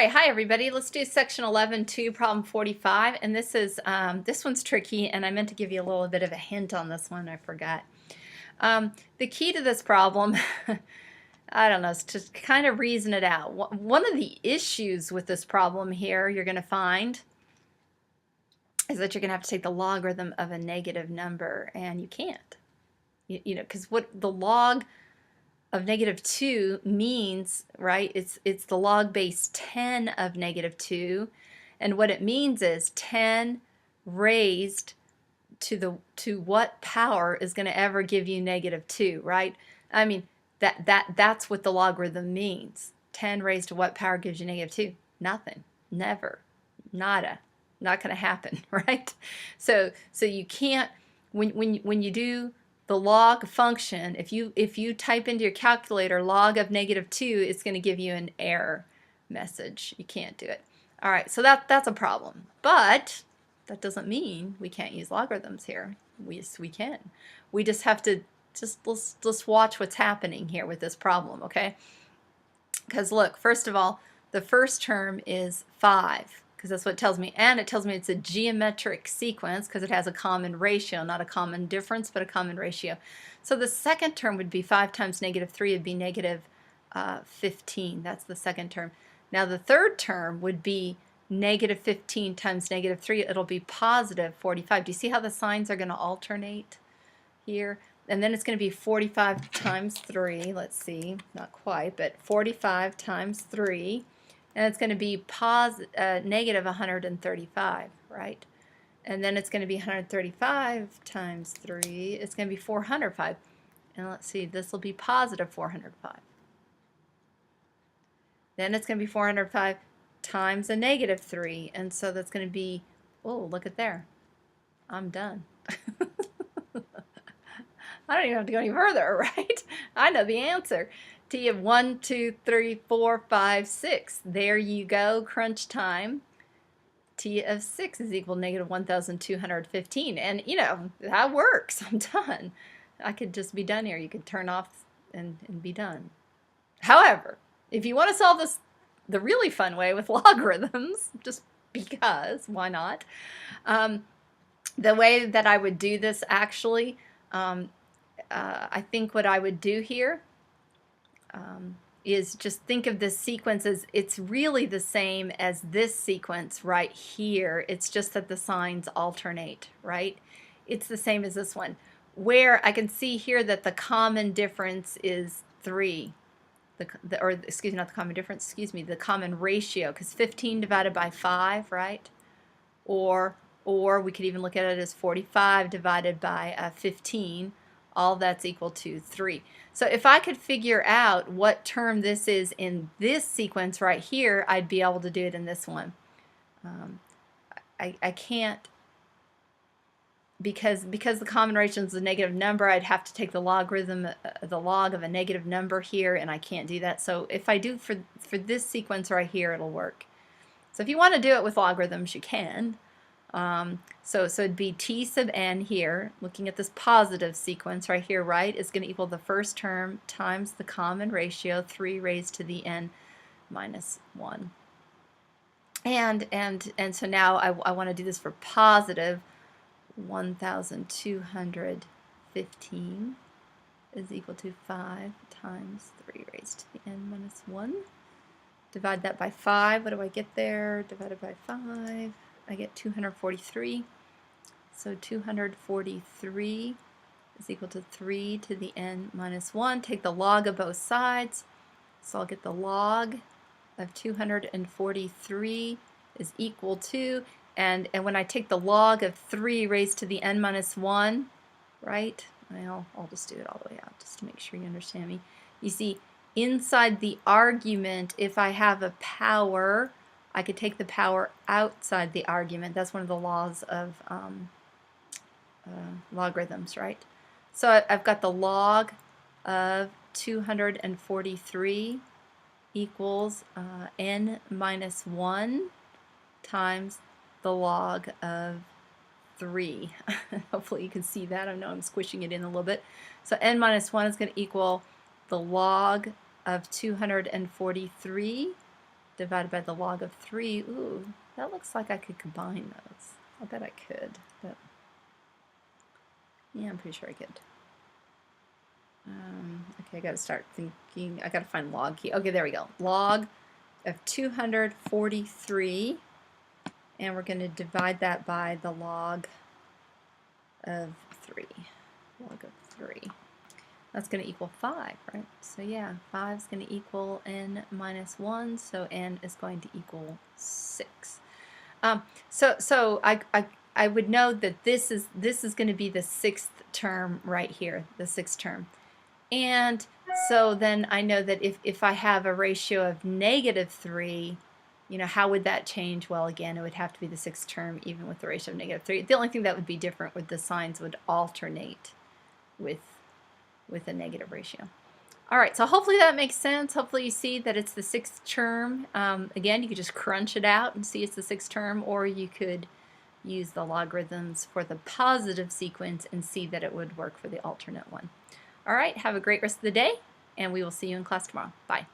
right, hi everybody. Let's do section 11, problem 45. And this one's tricky, and I meant to give you a little bit of a hint on this one. I forgot. The key to this problem, I don't know, is to kind of reason it out. One of the issues with this problem here you're going to find is that you're going to have to take the logarithm of a negative number, and you can't. You know, because what the log of -2 means, right, it's the log base 10 of -2, and what it means is 10 raised to what power is going to ever give you -2, right? I mean, that's what the logarithm means. 10 raised to what power gives you -2? Nothing. Never. Nada. Not going to happen, right? So you can't, when you do the log function, if you type into your calculator log of -2, it's going to give you an error message. You can't do it. All right, so that's a problem. But that doesn't mean we can't use logarithms here. Yes, we can. We just have to let's watch what's happening here with this problem, okay? Because look, first of all, the first term is 5. Because that's what it tells me, and it tells me it's a geometric sequence because it has a common ratio, not a common difference, but a common ratio. So the second term would be 5 times -3 would be -15. That's the second term. Now the third term would be -15 times -3. It'll be +45. Do you see how the signs are going to alternate here? And then it's going to be 45 times 3. Let's see, not quite, but 45 times 3. And it's going to be negative 135, right? And then it's going to be 135 times 3. It's going to be 405. And let's see, this will be positive 405. Then it's going to be 405 times a -3. And so that's going to be, oh, look at there. I'm done. I don't even have to go any further, right? I know the answer. T of 1, 2, 3, 4, 5, 6. There you go, crunch time. T of 6 is equal to -1,215. And, you know, that works. I'm done. I could just be done here. You could turn off and be done. However, if you want to solve this the really fun way with logarithms, just because, why not? The way that I would do this actually, I think what I would do here is just think of this sequence as it's really the same as this sequence right here. It's just that the signs alternate, right? It's the same as this one, where I can see here that the common difference is 3. Or excuse me, not the common difference, excuse me, the common ratio, because 15 divided by 5, right? Or we could even look at it as 45 divided by 15. All that's equal to 3. So if I could figure out what term this is in this sequence right here, I'd be able to do it in this one. I can't, because the common ratio is a negative number, I'd have to take the logarithm, the log of a negative number here, and I can't do that. So if I do for this sequence right here, it'll work. So if you want to do it with logarithms, you can. So it'd be t sub n here, looking at this positive sequence right here, right, is going to equal the first term times the common ratio, 3 raised to the n minus 1. And so now I want to do this for positive 1,215 is equal to 5 times 3 raised to the n minus 1. Divide that by 5. What do I get there? Divided by 5. I get 243. So 243 is equal to 3 to the n minus 1. Take the log of both sides. So I'll get the log of 243 is equal to, and when I take the log of 3 raised to the n minus 1, right? Well, I'll just do it all the way out just to make sure you understand me. You see, inside the argument, if I have a power, I could take the power outside the argument. That's one of the laws of logarithms, right? So I've got the log of 243 equals n minus 1 times the log of 3. Hopefully you can see that. I know I'm squishing it in a little bit. So n minus 1 is going to equal the log of 243 divided by the log of 3. Ooh, that looks like I could combine those. I bet I could, but yeah, I'm pretty sure I could. Okay, I got to start thinking. I got to find log key. Okay, there we go. Log of 243, and we're going to divide that by the log of 3. Log of 3. That's going to equal 5, right? So yeah, 5 is going to equal n minus 1, so n is going to equal 6. So I would know that this is going to be the 6th term right here, the 6th term. And so then I know that if I have a ratio of -3, you know, how would that change? Well, again, it would have to be the 6th term even with the ratio of -3. The only thing that would be different would the signs would alternate with a negative ratio. All right, so hopefully that makes sense. Hopefully you see that it's the 6th term. Again, you could just crunch it out and see it's the 6th term, or you could use the logarithms for the positive sequence and see that it would work for the alternate one. All right, have a great rest of the day, and we will see you in class tomorrow. Bye.